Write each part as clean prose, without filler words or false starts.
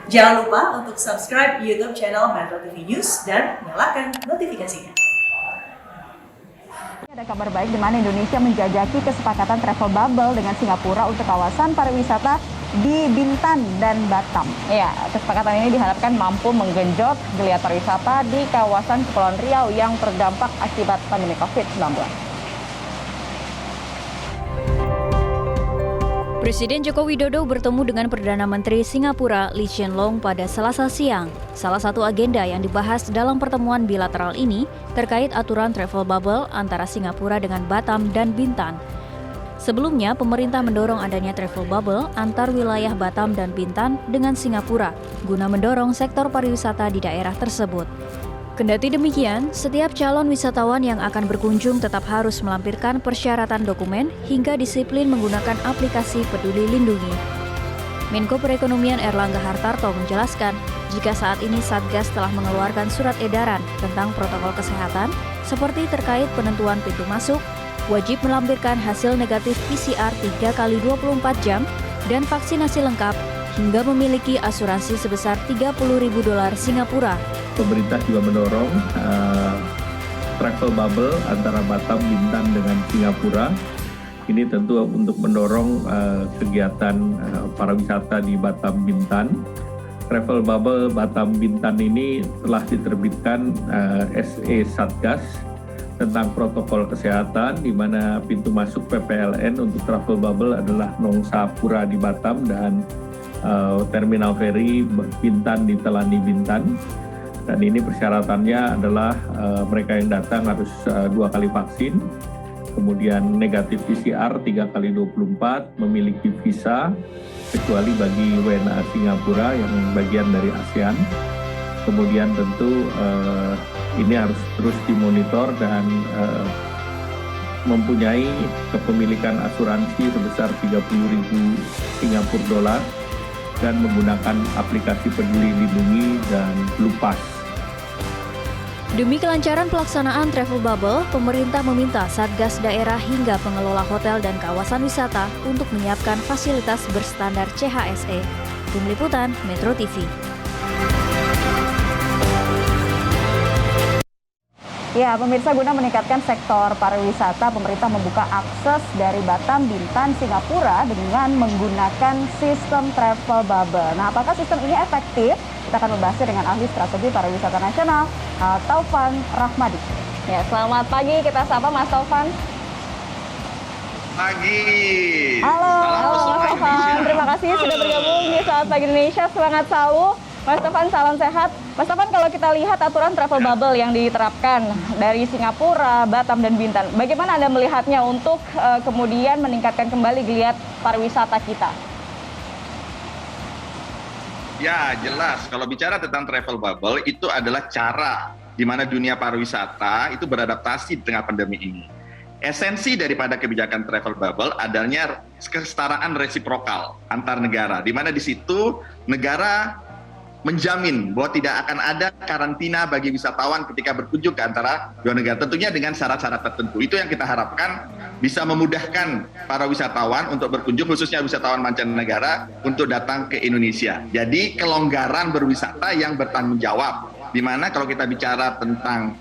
Jangan lupa untuk subscribe YouTube channel Metro TV News dan nyalakan notifikasinya. Ada kabar baik di mana Indonesia menjajaki kesepakatan travel bubble dengan Singapura untuk kawasan pariwisata di Bintan dan Batam. Ya, kesepakatan ini diharapkan mampu menggenjot geliat pariwisata di kawasan Kepulauan Riau yang terdampak akibat pandemi COVID-19. Presiden Joko Widodo bertemu dengan Perdana Menteri Singapura Lee Hsien Loong pada Selasa siang. Salah satu agenda yang dibahas dalam pertemuan bilateral ini terkait aturan travel bubble antara Singapura dengan Batam dan Bintan. Sebelumnya, pemerintah mendorong adanya travel bubble antar wilayah Batam dan Bintan dengan Singapura guna mendorong sektor pariwisata di daerah tersebut. Kendati demikian, setiap calon wisatawan yang akan berkunjung tetap harus melampirkan persyaratan dokumen hingga disiplin menggunakan aplikasi Peduli Lindungi. Menko Perekonomian Erlangga Hartarto menjelaskan, jika saat ini Satgas telah mengeluarkan surat edaran tentang protokol kesehatan, seperti terkait penentuan pintu masuk, wajib melampirkan hasil negatif PCR 3 kali 24 jam, dan vaksinasi lengkap, hingga memiliki asuransi sebesar $30.000 Singapura. Pemerintah juga mendorong travel bubble antara Batam, Bintan dengan Singapura. Ini tentu untuk mendorong kegiatan pariwisata di Batam, Bintan. Travel bubble Batam, Bintan ini telah diterbitkan SE Satgas tentang protokol kesehatan, di mana pintu masuk PPLN untuk travel bubble adalah Nongsapura di Batam dan Terminal Feri Bintan di Telani, Bintan. Dan ini persyaratannya adalah mereka yang datang harus 2 kali vaksin, kemudian negatif PCR 3 kali 24, memiliki visa, kecuali bagi WNA Singapura yang bagian dari ASEAN. Kemudian tentu ini harus terus dimonitor dan mempunyai kepemilikan asuransi sebesar $30.000 Singapura dan menggunakan aplikasi Peduli Lindungi dan Lupas. Demi kelancaran pelaksanaan travel bubble, pemerintah meminta Satgas daerah hingga pengelola hotel dan kawasan wisata untuk menyiapkan fasilitas berstandar CHSE. Tim Liputan Metro TV. Ya, pemirsa, guna meningkatkan sektor pariwisata, pemerintah membuka akses dari Batam, Bintan, Singapura dengan menggunakan sistem travel bubble. Nah, apakah sistem ini efektif? Kita akan membahasnya dengan ahli strategi pariwisata nasional, Taufan Rahmadi. Ya, selamat pagi, kita sapa Mas Taufan. Pagi. Halo Mas Taufan, terima kasih sudah bergabung di Selamat Pagi Indonesia. Semangat selalu. Mas Taufan, salam sehat. Mas Taufan, kalau kita lihat aturan travel bubble yang diterapkan dari Singapura, Batam, dan Bintan, bagaimana Anda melihatnya untuk kemudian meningkatkan kembali geliat pariwisata kita? Ya, jelas. Kalau bicara tentang travel bubble, itu adalah cara di mana dunia pariwisata itu beradaptasi di tengah pandemi ini. Esensi daripada kebijakan travel bubble adanya kesetaraan resiprokal antar negara, di mana di situ negara menjamin bahwa tidak akan ada karantina bagi wisatawan ketika berkunjung ke antara dua negara, tentunya dengan syarat-syarat tertentu. Itu yang kita harapkan bisa memudahkan para wisatawan untuk berkunjung, khususnya wisatawan mancanegara untuk datang ke Indonesia. Jadi kelonggaran berwisata yang bertanggung jawab, di mana kalau kita bicara tentang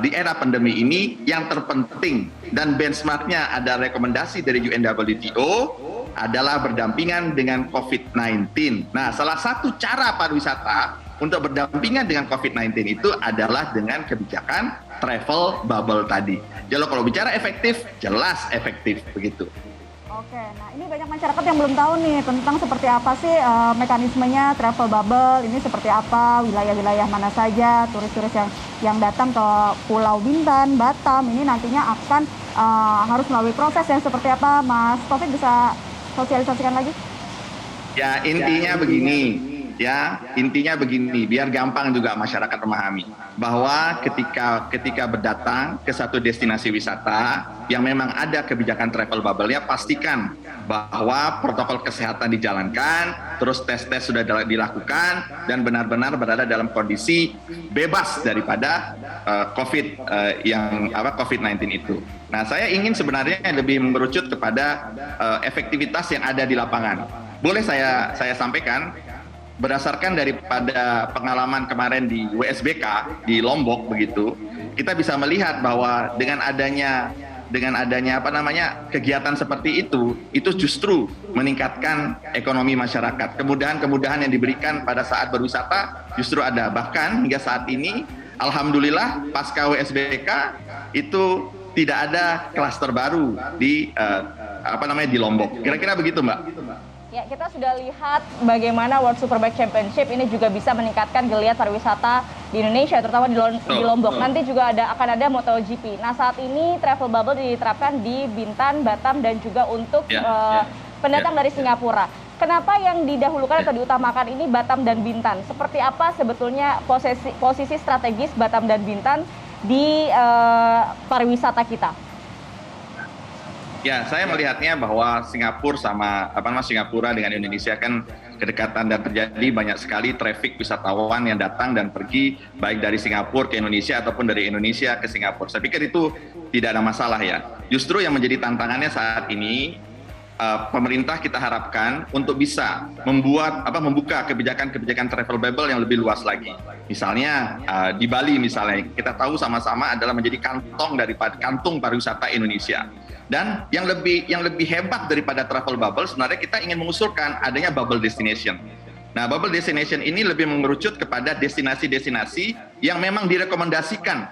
di era pandemi ini, yang terpenting dan benchmarknya ada rekomendasi dari UNWTO adalah berdampingan dengan COVID-19. Nah, salah satu cara pariwisata untuk berdampingan dengan COVID-19 itu adalah dengan kebijakan travel bubble tadi. Jadi kalau bicara efektif, jelas efektif begitu. Oke, nah ini banyak masyarakat yang belum tahu nih tentang seperti apa sih mekanismenya travel bubble, ini seperti apa, wilayah-wilayah mana saja, turis-turis yang datang ke Pulau Bintan, Batam, ini nantinya akan harus melalui proses yang seperti apa. Mas Taufik bisa sosialisasikan lagi? Ya, intinya begini, biar gampang juga masyarakat memahami bahwa ketika berdatang ke satu destinasi wisata yang memang ada kebijakan travel bubble-nya, pastikan bahwa protokol kesehatan dijalankan, terus tes-tes sudah dilakukan dan benar-benar berada dalam kondisi bebas daripada COVID-19 itu. Nah, saya ingin sebenarnya lebih mengerucut kepada efektivitas yang ada di lapangan. Boleh saya sampaikan? berdasarkan daripada pengalaman kemarin di WSBK di Lombok begitu, kita bisa melihat bahwa dengan adanya kegiatan seperti itu justru meningkatkan ekonomi masyarakat. Kemudahan-kemudahan yang diberikan pada saat berwisata justru ada. Bahkan hingga saat ini, alhamdulillah pasca WSBK itu tidak ada klaster baru di di Lombok. Kira-kira begitu, Mbak. Ya, kita sudah lihat bagaimana World Superbike Championship ini juga bisa meningkatkan geliat pariwisata di Indonesia, terutama di Lombok. Nanti juga akan ada MotoGP. Nah, saat ini travel bubble diterapkan di Bintan, Batam, dan juga untuk pendatang dari Singapura. Kenapa yang didahulukan atau diutamakan ini Batam dan Bintan? Seperti apa sebetulnya posisi strategis Batam dan Bintan di pariwisata kita? Ya, saya melihatnya bahwa Singapura dengan Indonesia kan kedekatan dan terjadi banyak sekali traffic wisatawan yang datang dan pergi baik dari Singapura ke Indonesia ataupun dari Indonesia ke Singapura. Saya pikir itu tidak ada masalah ya. Justru yang menjadi tantangannya saat ini pemerintah kita harapkan untuk bisa membuka kebijakan travel bubble yang lebih luas lagi. Misalnya di Bali misalnya, kita tahu sama-sama adalah menjadi kantung pariwisata Indonesia. Dan yang lebih hebat daripada travel bubble sebenarnya kita ingin mengusulkan adanya bubble destination. Nah, bubble destination ini lebih mengerucut kepada destinasi-destinasi yang memang direkomendasikan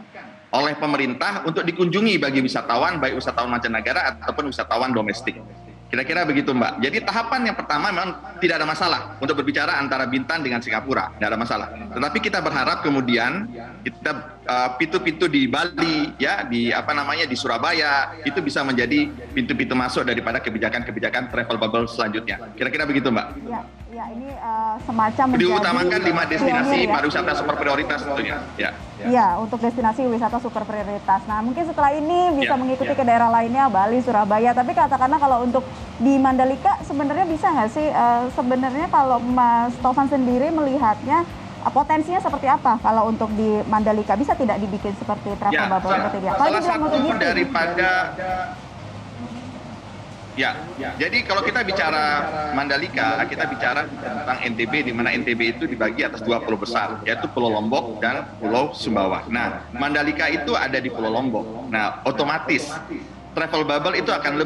oleh pemerintah untuk dikunjungi bagi wisatawan, baik wisatawan mancanegara ataupun wisatawan domestik. Kira-kira begitu, Mbak. Jadi tahapan yang pertama memang tidak ada masalah untuk berbicara antara Bintan dengan Singapura, tidak ada masalah. Tetapi kita berharap kemudian kita pintu-pintu di Bali, ya, di Surabaya itu bisa menjadi pintu-pintu masuk daripada kebijakan-kebijakan travel bubble selanjutnya. Kira-kira begitu, Mbak. Ya, ini semacam diutamakan 5 destinasi pariwisata super prioritas tentunya. Iya, untuk destinasi wisata super prioritas. Nah, mungkin setelah ini bisa mengikuti ke daerah lainnya, Bali, Surabaya. Tapi katakanlah kalau untuk di Mandalika sebenarnya bisa nggak sih? Sebenarnya kalau Mas Taufan sendiri melihatnya potensinya seperti apa kalau untuk di Mandalika? Bisa tidak dibikin seperti travel bubble seperti dia? Salah satu daripada jadi kalau kita bicara Mandalika, kita bicara tentang NTB, di mana NTB itu dibagi atas 2 pulau besar, yaitu Pulau Lombok dan Pulau Sumbawa. Nah, Mandalika itu ada di Pulau Lombok. Nah, otomatis travel bubble itu akan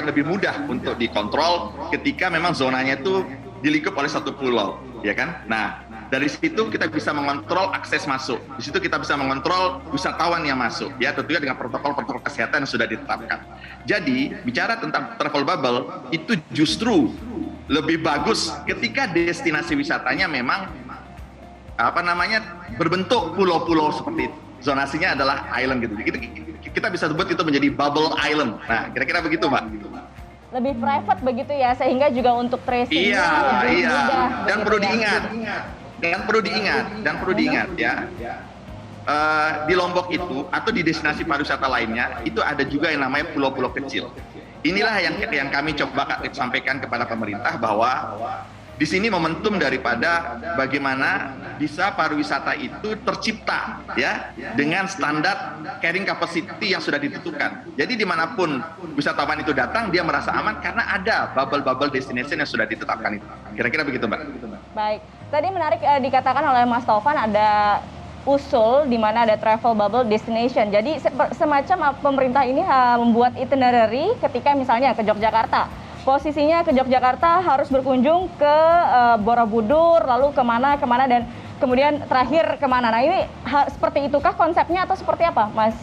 lebih mudah untuk dikontrol ketika memang zonanya itu dilingkup oleh satu pulau, ya kan? Nah, dari situ kita bisa mengontrol akses masuk. Di situ kita bisa mengontrol wisatawan yang masuk, ya, tentunya dengan protokol-protokol kesehatan yang sudah ditetapkan. Jadi, bicara tentang travel bubble itu justru lebih bagus ketika destinasi wisatanya memang berbentuk pulau-pulau seperti itu. Zonasinya adalah island gitu. Kita bisa sebut itu menjadi bubble island. Nah, kira-kira begitu, Mbak. Lebih private begitu ya, sehingga juga untuk tracing lebih mudah. Dan perlu diingat ya, di Lombok itu atau di destinasi pariwisata lainnya itu ada juga yang namanya pulau-pulau kecil. Inilah yang kami coba sampaikan kepada pemerintah bahwa di sini momentum daripada bagaimana bisa pariwisata itu tercipta ya dengan standar carrying capacity yang sudah ditentukan. Jadi dimanapun wisatawan itu datang dia merasa aman karena ada bubble destination yang sudah ditetapkan itu. Kira-kira begitu, Mbak. Baik. Tadi menarik dikatakan oleh Mas Taufan ada usul di mana ada travel bubble destination. Jadi semacam pemerintah ini membuat itinerary ketika misalnya ke Yogyakarta. Posisinya ke Yogyakarta harus berkunjung ke Borobudur, lalu kemana dan kemudian terakhir kemana. Nah, ini seperti itukah konsepnya atau seperti apa, Mas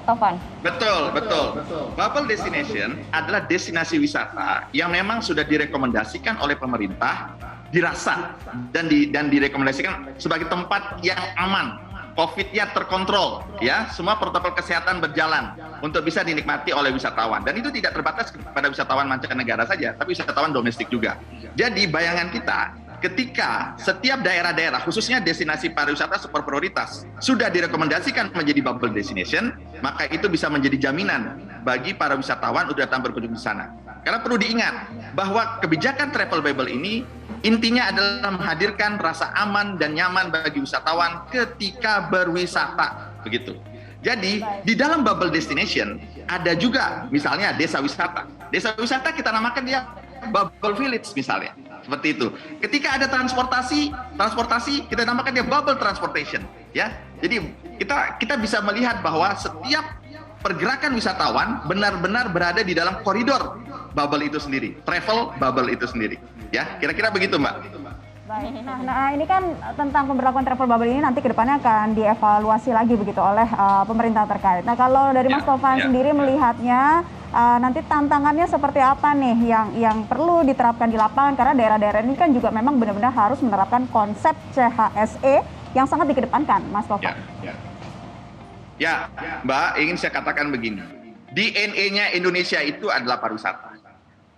Taufan? Betul. Bubble destination adalah destinasi wisata yang memang sudah direkomendasikan oleh pemerintah, dirasa dan direkomendasikan sebagai tempat yang aman, COVID-nya terkontrol, ya, semua protokol kesehatan berjalan untuk bisa dinikmati oleh wisatawan. Dan itu tidak terbatas kepada wisatawan mancanegara saja, tapi wisatawan domestik juga. Jadi bayangan kita, ketika setiap daerah-daerah, khususnya destinasi pariwisata super prioritas, sudah direkomendasikan menjadi bubble destination, maka itu bisa menjadi jaminan bagi para wisatawan untuk datang berkunjung di sana. Karena perlu diingat bahwa kebijakan travel bubble ini intinya adalah menghadirkan rasa aman dan nyaman bagi wisatawan ketika berwisata, begitu. Jadi di dalam bubble destination ada juga misalnya desa wisata. Desa wisata kita namakan dia bubble village misalnya. Seperti itu. Ketika ada transportasi kita namakan dia bubble transportation, ya. Jadi kita bisa melihat bahwa setiap pergerakan wisatawan benar-benar berada di dalam koridor bubble itu sendiri, travel bubble itu sendiri, ya. Kira-kira begitu, Mbak. Baik. Nah, ini kan tentang pemberlakuan travel bubble ini nanti kedepannya akan dievaluasi lagi begitu oleh pemerintah terkait. Nah, kalau dari Mas Tovan sendiri melihatnya nanti tantangannya seperti apa nih yang perlu diterapkan di lapangan, karena daerah-daerah ini kan juga memang benar-benar harus menerapkan konsep CHSE yang sangat dikedepankan, Mas Tovan. Ya, Mbak, ingin saya katakan begini. DNA-nya Indonesia itu adalah pariwisata.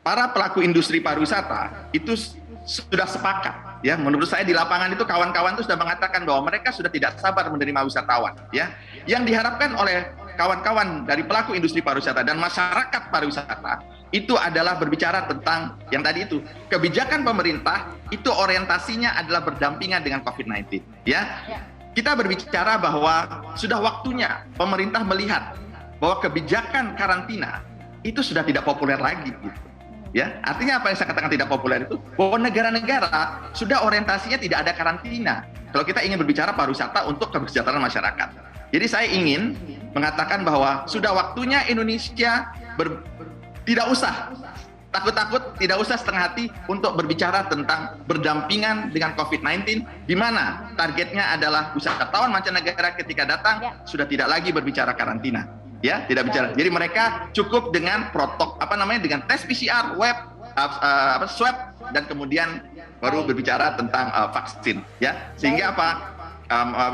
Para pelaku industri pariwisata itu sudah sepakat, ya. Menurut saya di lapangan itu kawan-kawan itu sudah mengatakan bahwa mereka sudah tidak sabar menerima wisatawan, ya. Yang diharapkan oleh kawan-kawan dari pelaku industri pariwisata dan masyarakat pariwisata itu adalah berbicara tentang yang tadi itu, kebijakan pemerintah itu orientasinya adalah berdampingan dengan COVID-19, ya. Kita berbicara bahwa sudah waktunya pemerintah melihat bahwa kebijakan karantina itu sudah tidak populer lagi, gitu. Ya, artinya apa yang saya katakan tidak populer itu bahwa negara-negara sudah orientasinya tidak ada karantina. Kalau kita ingin berbicara pariwisata untuk kesejahteraan masyarakat. Jadi saya ingin mengatakan bahwa sudah waktunya Indonesia tidak usah takut-takut, tidak usah setengah hati untuk berbicara tentang berdampingan dengan COVID-19, di mana targetnya adalah wisatawan mancanegara ketika datang sudah tidak lagi berbicara karantina. Ya, tidak bicara. Jadi mereka cukup dengan dengan tes PCR, swab, dan kemudian baru berbicara tentang vaksin. Ya, sehingga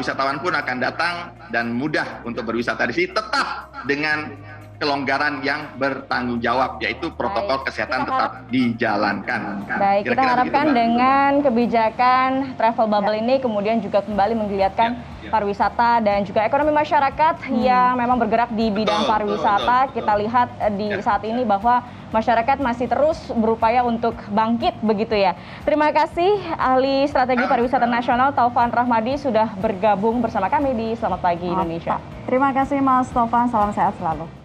wisatawan pun akan datang dan mudah untuk berwisata di sini, tetap dengan kelonggaran yang bertanggung jawab, yaitu protokol kesehatan tetap dijalankan. Baik, kita harapkan dengan kebijakan travel bubble ini kemudian juga kembali menggeliatkan pariwisata dan juga ekonomi masyarakat yang memang bergerak di bidang pariwisata. Kita lihat di saat ini bahwa masyarakat masih terus berupaya untuk bangkit begitu ya. Terima kasih ahli strategi pariwisata nasional Taufan Rahmadi sudah bergabung bersama kami di Selamat Pagi Indonesia. Terima kasih Mas Tovan, salam sehat selalu.